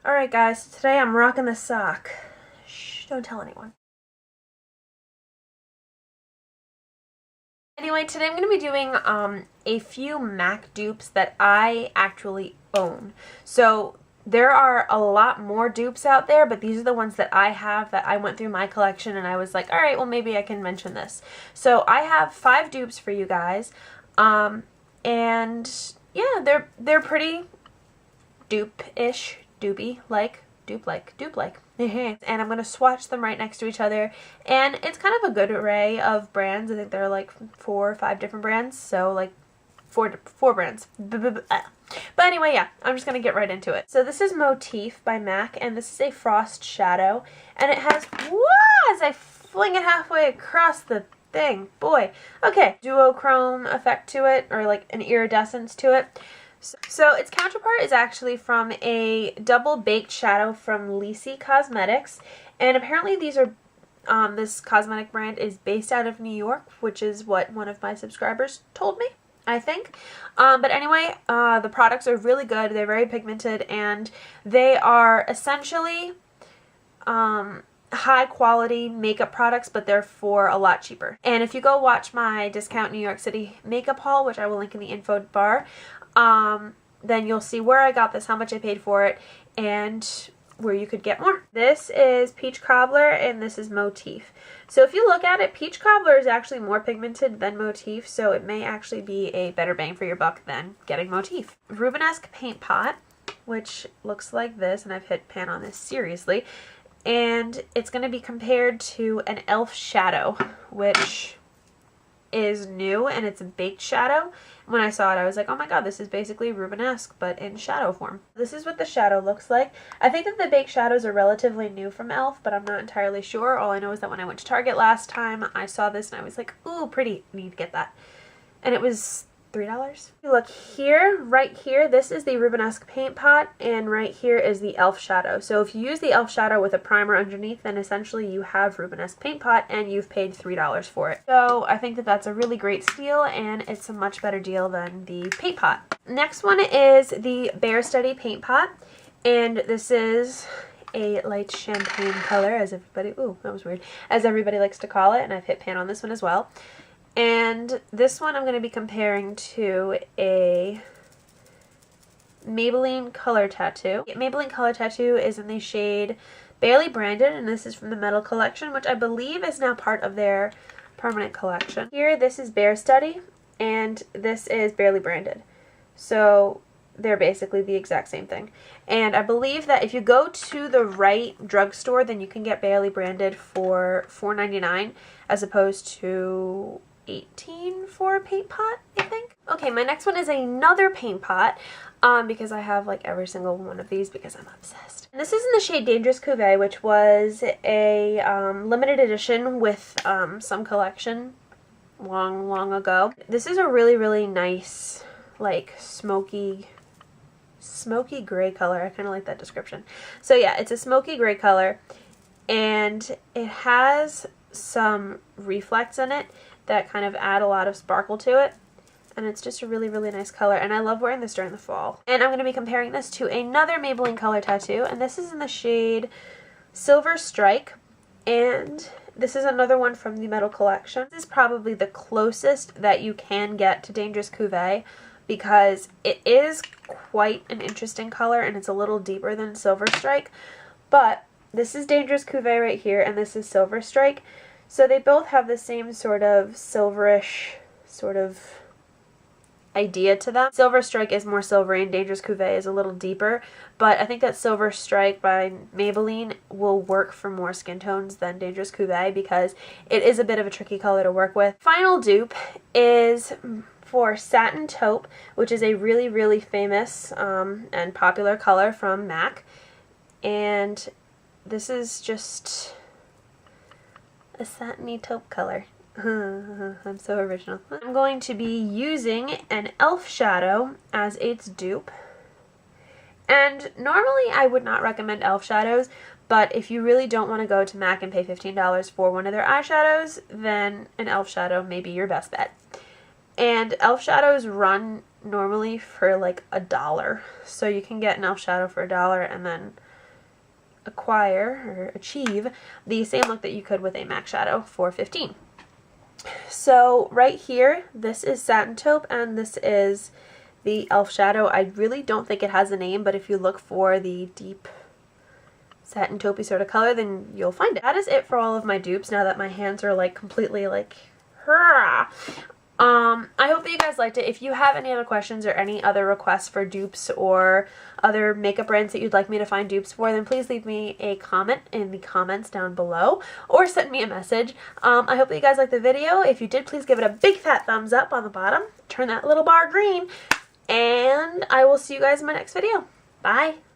Alright guys, today I'm rocking the sock. Shh, don't tell anyone. Anyway, today I'm going to be doing a few MAC dupes that I actually own. So there are a lot more dupes out there, but these are the ones that I have that I went through my collection and I was like, alright, well maybe I can mention this. So I have 5 dupes for you guys. And yeah, they're pretty dupe-ish, dupe-like. And I'm going to swatch them right next to each other, and it's kind of a good array of brands. I think there are like 4 or 5 different brands, so like four brands. But anyway, yeah, I'm just going to get right into it. So this is Motif by MAC, and this is a frost shadow, and it has, as I fling it halfway across the thing, boy, okay, duochrome effect to it, or like an iridescence to it. So its counterpart is actually from a double baked shadow from Lisi Cosmetics, and apparently these are this cosmetic brand is based out of New York, which is what one of my subscribers told me, I think. But anyway, the products are really good. They're very pigmented, and they are essentially high quality makeup products, but they're for a lot cheaper. And if you go watch my discount New York City makeup haul, which I will link in the info bar, then you'll see where I got this, how much I paid for it, and where you could get more. This is Peach Cobbler, and this is Motif. So if you look at it, Peach Cobbler is actually more pigmented than Motif, so it may actually be a better bang for your buck than getting Motif. Rubenesque Paint Pot, which looks like this, and I've hit pan on this seriously, and it's going to be compared to an ELF shadow, which is new, and it's a baked shadow. When I saw it, I was like, oh my god, this is basically Rubenesque, but in shadow form. This is what the shadow looks like. I think that the baked shadows are relatively new from ELF, but I'm not entirely sure. All I know is that when I went to Target last time, I saw this and I was like, ooh, pretty, I need to get that. And it was $3. Look here, right here, this is the Rubenesque Paint Pot, and right here is the ELF shadow. So if you use the ELF shadow with a primer underneath, then essentially you have Rubenesque Paint Pot, and you've paid $3 for it. So I think that that's a really great steal, and it's a much better deal than the Paint Pot. Next one is the Bare Study Paint Pot, and this is a light champagne color, as everybody, ooh, that was weird, as everybody likes to call it, and I've hit pan on this one as well. And this one I'm going to be comparing to a Maybelline Color Tattoo. Maybelline Color Tattoo is in the shade Barely Branded, and this is from the Metal Collection, which I believe is now part of their permanent collection. Here, this is Bare Study, and this is Barely Branded. So they're basically the exact same thing. And I believe that if you go to the right drugstore, then you can get Barely Branded for $4.99 as opposed to $18 for a paint pot, I think. Okay, my next one is another paint pot, because I have like every single one of these because I'm obsessed. And this is in the shade Dangerous Cuvée, which was a limited edition with some collection long ago. This is a really nice, like smoky gray color. I kind of like that description. So yeah, it's a smoky gray color, and it has some reflex in it that kind of add a lot of sparkle to it, and it's just a really nice color, and I love wearing this during the fall. And I'm going to be comparing this to another Maybelline Color Tattoo, and this is in the shade Silver Strike, and this is another one from the Metal Collection. This is probably the closest that you can get to Dangerous Cuvée, because it is quite an interesting color, and it's a little deeper than Silver Strike, but this is Dangerous Cuvée right here, and this is Silver Strike. So they both have the same sort of silverish sort of idea to them. Silver Strike is more silvery and Dangerous Cuvée is a little deeper, but I think that Silver Strike by Maybelline will work for more skin tones than Dangerous Cuvée because it is a bit of a tricky color to work with. Final dupe is for Satin Taupe, which is a really famous and popular color from MAC, and this is just a satiny taupe color. I'm so original. I'm going to be using an ELF shadow as its dupe. And normally I would not recommend ELF shadows, but if you really don't want to go to MAC and pay $15 for one of their eyeshadows, then an ELF shadow may be your best bet. And ELF shadows run normally for like $1. So you can get an ELF shadow for $1 and then acquire or achieve the same look that you could with a MAC shadow for $15. So right here, this is Satin Taupe and this is the ELF shadow. I really don't think it has a name, but if you look for the deep satin taupey sort of color, then you'll find it. That is it for all of my dupes now that my hands are like completely like, hurrah. I hope that you guys liked it. If you have any other questions or any other requests for dupes or other makeup brands that you'd like me to find dupes for, then please leave me a comment in the comments down below or send me a message. I hope that you guys liked the video. If you did, please give it a big fat thumbs up on the bottom. Turn that little bar green. And I will see you guys in my next video. Bye!